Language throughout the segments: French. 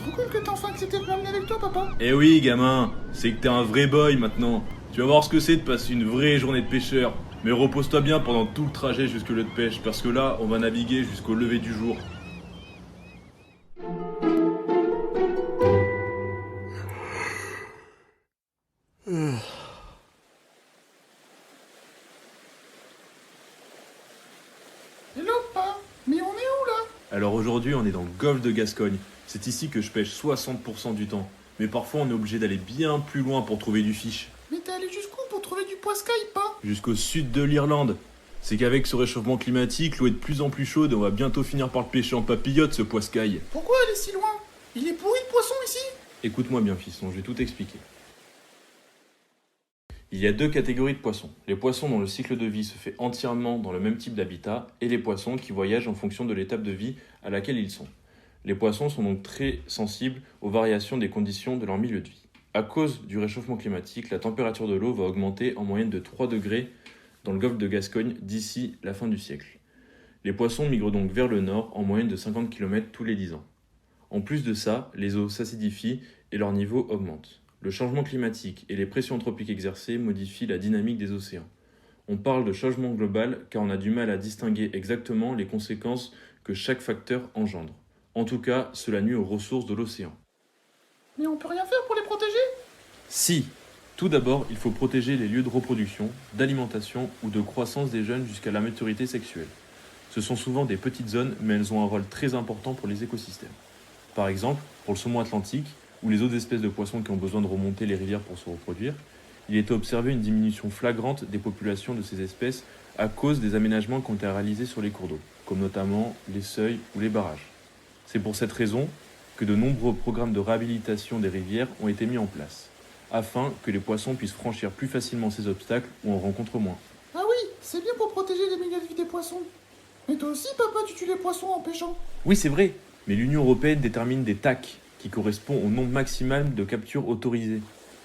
trop cool que t'aies enfin accepté de m'amener avec toi, papa. Eh oui, gamin, c'est que t'es un vrai boy maintenant. Tu vas voir ce que c'est de passer une vraie journée de pêcheur. Mais repose-toi bien pendant tout le trajet jusque le de pêche, parce que là, on va naviguer jusqu'au lever du jour. Hello, papa. Mais on est où, là? Alors aujourd'hui, on est dans le golfe de Gascogne. C'est ici que je pêche 60% du temps. Mais parfois, on est obligé d'aller bien plus loin pour trouver du fiche. Mais t'es allé jusqu'où pour trouver du poiscaille, pas? Jusqu'au sud de l'Irlande. C'est qu'avec ce réchauffement climatique, l'eau est de plus en plus chaude et on va bientôt finir par le pêcher en papillote, ce poiscaille. Pourquoi aller si loin? Il est pourri le poisson ici? Écoute-moi bien, fiston, je vais tout expliquer. Il y a deux catégories de poissons. Les poissons dont le cycle de vie se fait entièrement dans le même type d'habitat et les poissons qui voyagent en fonction de l'étape de vie à laquelle ils sont. Les poissons sont donc très sensibles aux variations des conditions de leur milieu de vie. À cause du réchauffement climatique, la température de l'eau va augmenter en moyenne de 3 degrés dans le golfe de Gascogne d'ici la fin du siècle. Les poissons migrent donc vers le nord en moyenne de 50 km tous les 10 ans. En plus de ça, les eaux s'acidifient et leur niveau augmente. Le changement climatique et les pressions anthropiques exercées modifient la dynamique des océans. On parle de changement global car on a du mal à distinguer exactement les conséquences que chaque facteur engendre. En tout cas, cela nuit aux ressources de l'océan. Mais on peut rien faire pour les protéger? Si, tout d'abord, il faut protéger les lieux de reproduction, d'alimentation ou de croissance des jeunes jusqu'à la maturité sexuelle. Ce sont souvent des petites zones, mais elles ont un rôle très important pour les écosystèmes. Par exemple, pour le saumon atlantique, ou les autres espèces de poissons qui ont besoin de remonter les rivières pour se reproduire, il est observé une diminution flagrante des populations de ces espèces à cause des aménagements qui ont été réalisés sur les cours d'eau, comme notamment les seuils ou les barrages. C'est pour cette raison que de nombreux programmes de réhabilitation des rivières ont été mis en place, afin que les poissons puissent franchir plus facilement ces obstacles ou en rencontrent moins. Ah oui, c'est bien pour protéger les milieux de vie des poissons. Mais toi aussi, papa, tu tues les poissons en pêchant. Oui, c'est vrai, mais l'Union européenne détermine des TAC, qui correspond au nombre maximal de captures autorisées.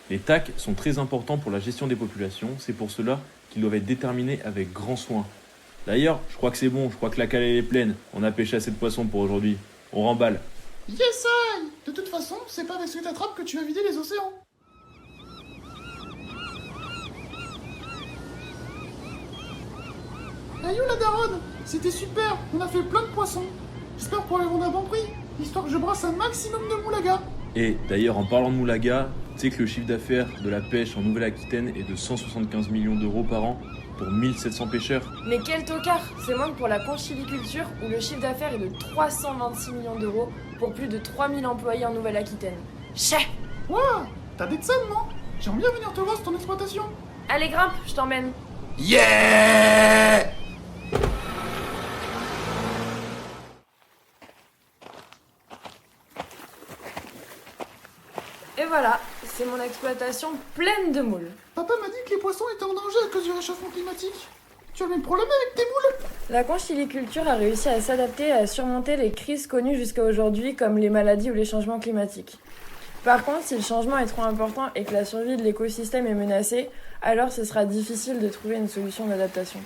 Les TAC sont très importants pour la gestion des populations, c'est pour cela qu'ils doivent être déterminés avec grand soin. D'ailleurs, je crois que c'est bon, je crois que la cale elle est pleine, on a pêché assez de poissons pour aujourd'hui. On remballe. Yes, I! De toute façon, c'est pas parce que t'attrapes que tu vas vider les océans. Hey yo la daronne, c'était super, on a fait plein de poissons. J'espère pouvoir les vendre à bon prix, histoire que je brasse un maximum de moulaga. Et d'ailleurs, en parlant de moulaga, tu sais que le chiffre d'affaires de la pêche en Nouvelle-Aquitaine est de 175 millions d'euros par an pour 1700 pêcheurs. Mais quel tocard! C'est moins que pour la conchiliculture où le chiffre d'affaires est de 326 millions d'euros pour plus de 3000 employés en Nouvelle-Aquitaine. Chais! Ouah, t'as des sommes, non? J'aimerais bien venir te voir sur ton exploitation. Allez grimpe, je t'emmène. Yeah! Et voilà, c'est mon exploitation pleine de moules. Papa m'a dit que les poissons étaient en danger à cause du réchauffement climatique. Tu as le même problème avec tes moules? La conchiliculture a réussi à s'adapter et à surmonter les crises connues jusqu'à aujourd'hui comme les maladies ou les changements climatiques. Par contre, si le changement est trop important et que la survie de l'écosystème est menacée, alors ce sera difficile de trouver une solution d'adaptation.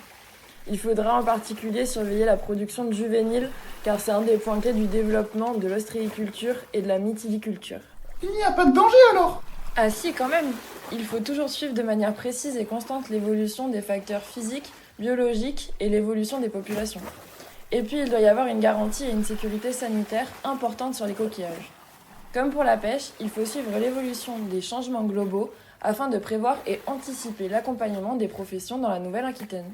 Il faudra en particulier surveiller la production de juvéniles car c'est un des points clés du développement de l'ostréiculture et de la mytiliculture. Il n'y a pas de danger alors? Ah si, quand même. Il faut toujours suivre de manière précise et constante l'évolution des facteurs physiques, biologiques et l'évolution des populations. Et puis il doit y avoir une garantie et une sécurité sanitaire importante sur les coquillages. Comme pour la pêche, il faut suivre l'évolution des changements globaux afin de prévoir et anticiper l'accompagnement des professions dans la Nouvelle-Aquitaine.